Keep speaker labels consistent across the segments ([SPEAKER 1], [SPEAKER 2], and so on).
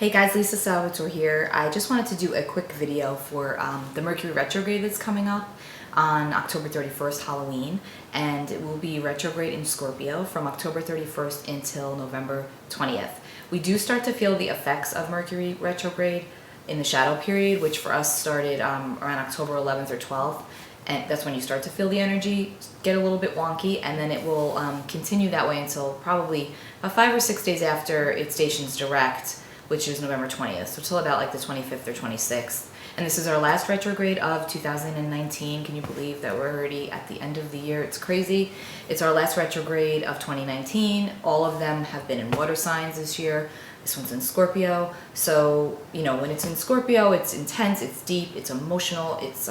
[SPEAKER 1] Hey guys, Lisa Salvatore here. I just wanted to do a quick video for the Mercury Retrograde that's coming up on October 31st, Halloween, and it will be retrograde in Scorpio from October 31st until November 20th. We do start to feel the effects of Mercury Retrograde in the shadow period, which for us started around October 11th or 12th, and that's when you start to feel the energy get a little bit wonky, and then it will continue that way until probably 5 or 6 days after it stations direct, which is November 20th, so till about like the 25th or 26th. And this is our last retrograde of 2019. Can you believe that we're already at the end of the year? It's crazy. It's our last retrograde of 2019. All of them have been in water signs this year. This one's in Scorpio. So, you know, when it's in Scorpio, it's intense, it's deep, it's emotional, it's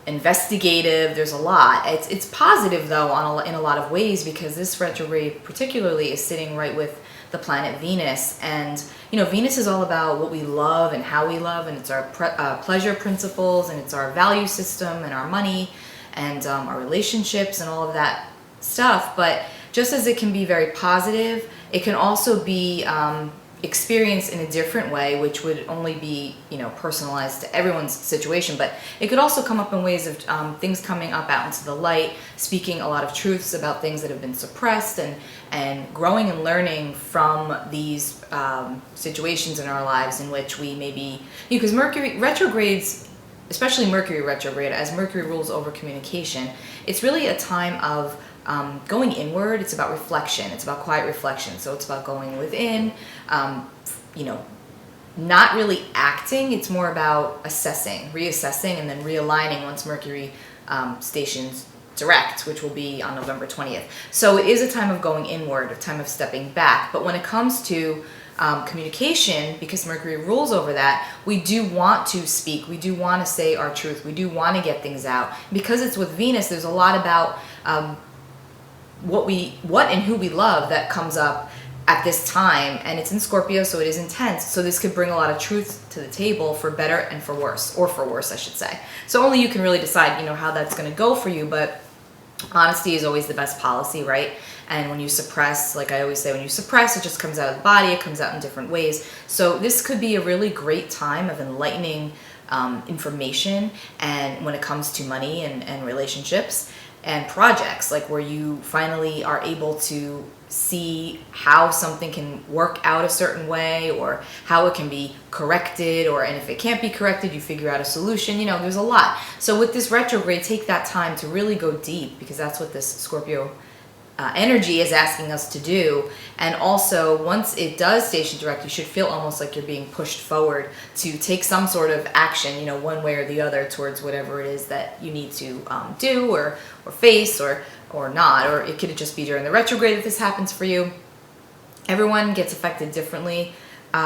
[SPEAKER 1] investigative. There's a lot. It's positive though in a lot of ways, because this retrograde particularly is sitting right with the planet Venus, and you know, Venus is all about what we love and how we love, and it's our pleasure principles, and it's our value system and our money and our relationships and all of that stuff. But just as it can be very positive, it can also be experienced in a different way, which would only be, you know, personalized to everyone's situation. But it could also come up in ways of things coming up out into the light, speaking a lot of truths about things that have been suppressed, and growing and learning from these situations in our lives in which we maybe, because Mercury retrogrades, especially Mercury retrograde, as Mercury rules over communication, it's really a time of going inward. It's about reflection. It's about quiet reflection. So it's about going within, you know, not really acting. It's more about assessing, reassessing, and then realigning once Mercury stations direct, which will be on November 20th. So it is a time of going inward, a time of stepping back. But when it comes to communication, because Mercury rules over that, we do want to speak. We do want to say our truth. We do want to get things out. Because it's with Venus, there's a lot about what and who we love that comes up at this time, and it's in Scorpio, so it is intense. So this could bring a lot of truth to the table, for better and for worse, or for worse, I should say. So only you can really decide, you know, how that's going to go for you. But honesty is always the best policy, right? And when you suppress, like I always say, when you suppress, it just comes out of the body. It comes out in different ways. So this could be a really great time of enlightening information, and when it comes to money and relationships and projects, like where you finally are able to see how something can work out a certain way, or how it can be corrected, and if it can't be corrected, you figure out a solution. You know, there's a lot. So with this retrograde, take that time to really go deep, because that's what this Scorpio energy is asking us to do. And also, once it does station direct, you should feel almost like you're being pushed forward to take some sort of action, you know, one way or the other, towards whatever it is that you need to do or face or not. Or it could just be during the retrograde if this happens for you. Everyone gets affected differently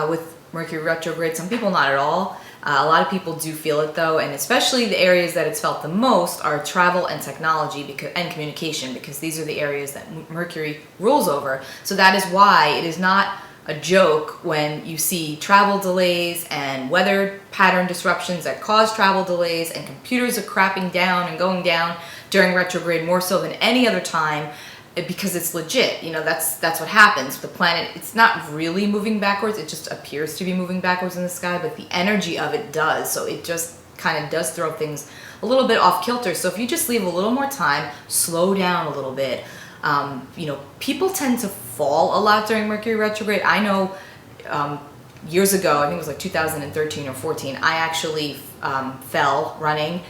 [SPEAKER 1] with Mercury retrograde. Some people not at all. A lot of people do feel it though, and especially the areas that it's felt the most are travel and technology and communication, because these are the areas that Mercury rules over. So that is why it is not a joke when you see travel delays and weather pattern disruptions that cause travel delays, and computers are crapping down and going down during retrograde more so than any other time. Because it's legit, you know, that's what happens. The planet, it's not really moving backwards, it just appears to be moving backwards in the sky, but the energy of it does. So it just kind of does throw things a little bit off kilter. So if you just leave a little more time, slow down a little bit. You know, people tend to fall a lot during Mercury retrograde. I know years ago, I think it was like 2013 or 14, I actually fell running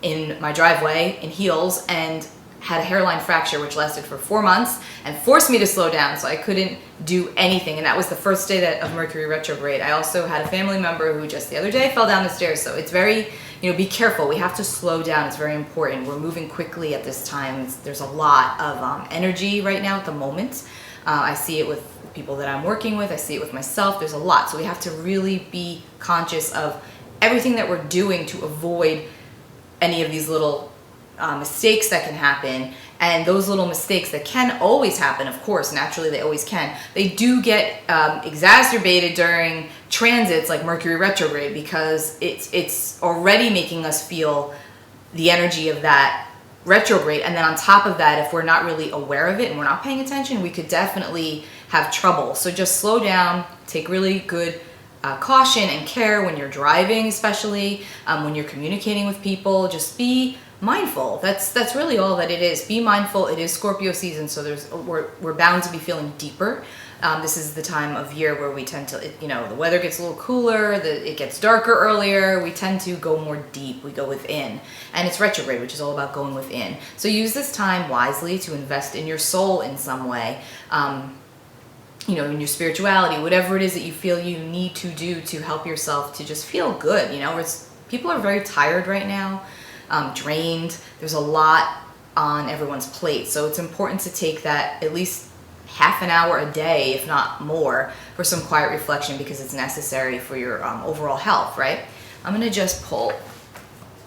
[SPEAKER 1] in my driveway in heels, and had a hairline fracture, which lasted for 4 months and forced me to slow down, so I couldn't do anything. And that was the first day of Mercury retrograde. I also had a family member who just the other day fell down the stairs. So it's very, you know, be careful. We have to slow down. It's very important. We're moving quickly at this time. There's a lot of energy right now at the moment. I see it with people that I'm working with. I see it with myself. There's a lot. So we have to really be conscious of everything that we're doing to avoid any of these little mistakes that can happen. And those little mistakes that can always happen, of course, naturally they always can, they do get exacerbated during transits like Mercury retrograde, because it's already making us feel the energy of that retrograde. And then on top of that, if we're not really aware of it and we're not paying attention, we could definitely have trouble. So just slow down, take really good caution and care when you're driving, especially when you're communicating with people. Just be mindful. That's really all that it is. Be mindful. It is Scorpio season, so we're bound to be feeling deeper. This is the time of year where we tend to, the weather gets a little cooler, it gets darker earlier, we tend to go more deep, we go within. And it's retrograde, which is all about going within. So use this time wisely to invest in your soul in some way, in your spirituality, whatever it is that you feel you need to do to help yourself to just feel good. People are very tired right now, drained. There's a lot on everyone's plate. So it's important to take that at least half an hour a day, if not more, for some quiet reflection, because it's necessary for your overall health, right? I'm going to just pull,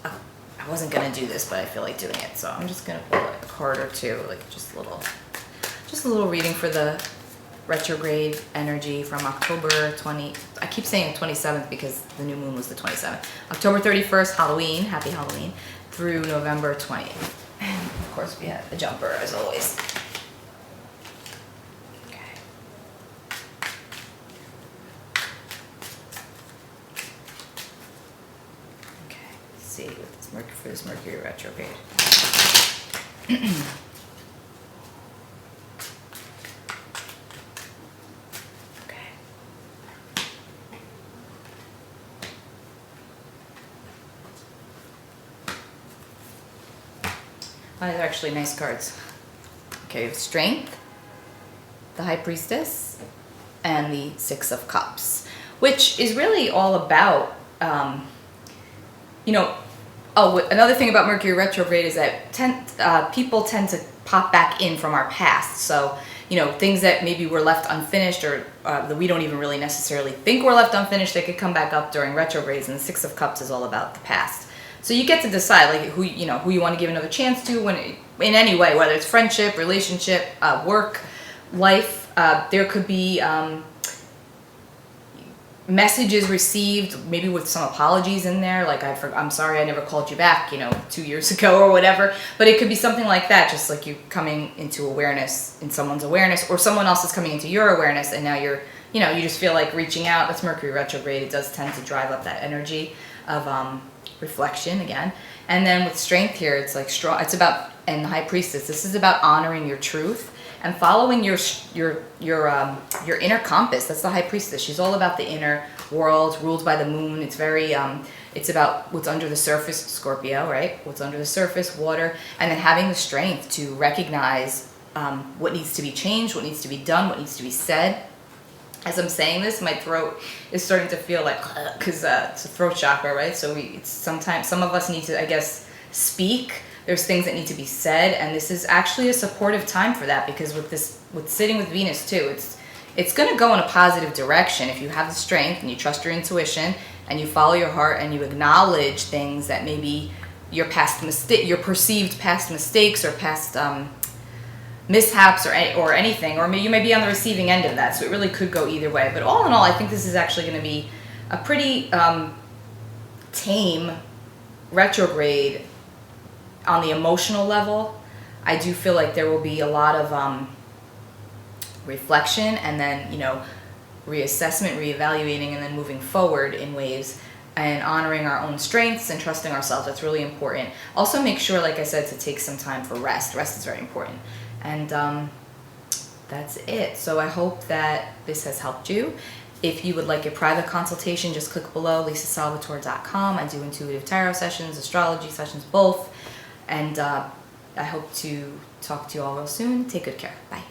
[SPEAKER 1] I wasn't going to do this, but I feel like doing it. So I'm just going to pull a card or two, like just a little reading for the retrograde energy from October 20, I keep saying 27th because the new moon was the 27th. October 31st, Halloween, happy Halloween, through November 20th. And of course we have the jumper as always. For this Mercury retrograde. Okay. These are actually nice cards. Okay, we have Strength, the High Priestess, and the Six of Cups, which is really all about, another thing about Mercury retrograde is that people tend to pop back in from our past. So, things that maybe were left unfinished or that we don't even really necessarily think were left unfinished, they could come back up during retrogrades. And the Six of Cups is all about the past. So you get to decide who you want to give another chance to in any way, whether it's friendship, relationship, work, life. There could be messages received, maybe with some apologies in there, like I'm sorry I never called you back, 2 years ago or whatever. But it could be something like that, just like you coming into awareness, in someone's awareness, or someone else is coming into your awareness, and now you just feel like reaching out. That's Mercury retrograde. It does tend to drive up that energy of reflection again. And then with Strength here, it's like strong. It's about, and the High Priestess, this is about honoring your truth and following your inner compass. That's the High Priestess. She's all about the inner world, ruled by the moon. It's very, it's about what's under the surface, Scorpio, right? What's under the surface, water, and then having the strength to recognize what needs to be changed, what needs to be done, what needs to be said. As I'm saying this, my throat is starting to feel like, because it's a throat chakra, right? So sometimes some of us need to, I guess, speak. There's things that need to be said, and this is actually a supportive time for that, because with sitting with Venus too, it's going to go in a positive direction if you have the strength and you trust your intuition and you follow your heart and you acknowledge things that maybe your perceived past mistakes or past mishaps or anything, or you may be on the receiving end of that. So it really could go either way. But all in all, I think this is actually going to be a pretty tame retrograde on the emotional level. I do feel like there will be a lot of reflection and then, reassessment, reevaluating, and then moving forward in waves and honoring our own strengths and trusting ourselves. That's really important. Also make sure, like I said, to take some time for rest. Rest is very important. And that's it. So I hope that this has helped you. If you would like a private consultation, just click below, lisasalvatore.com. I do intuitive tarot sessions, astrology sessions, both. And I hope to talk to you all real soon. Take good care. Bye.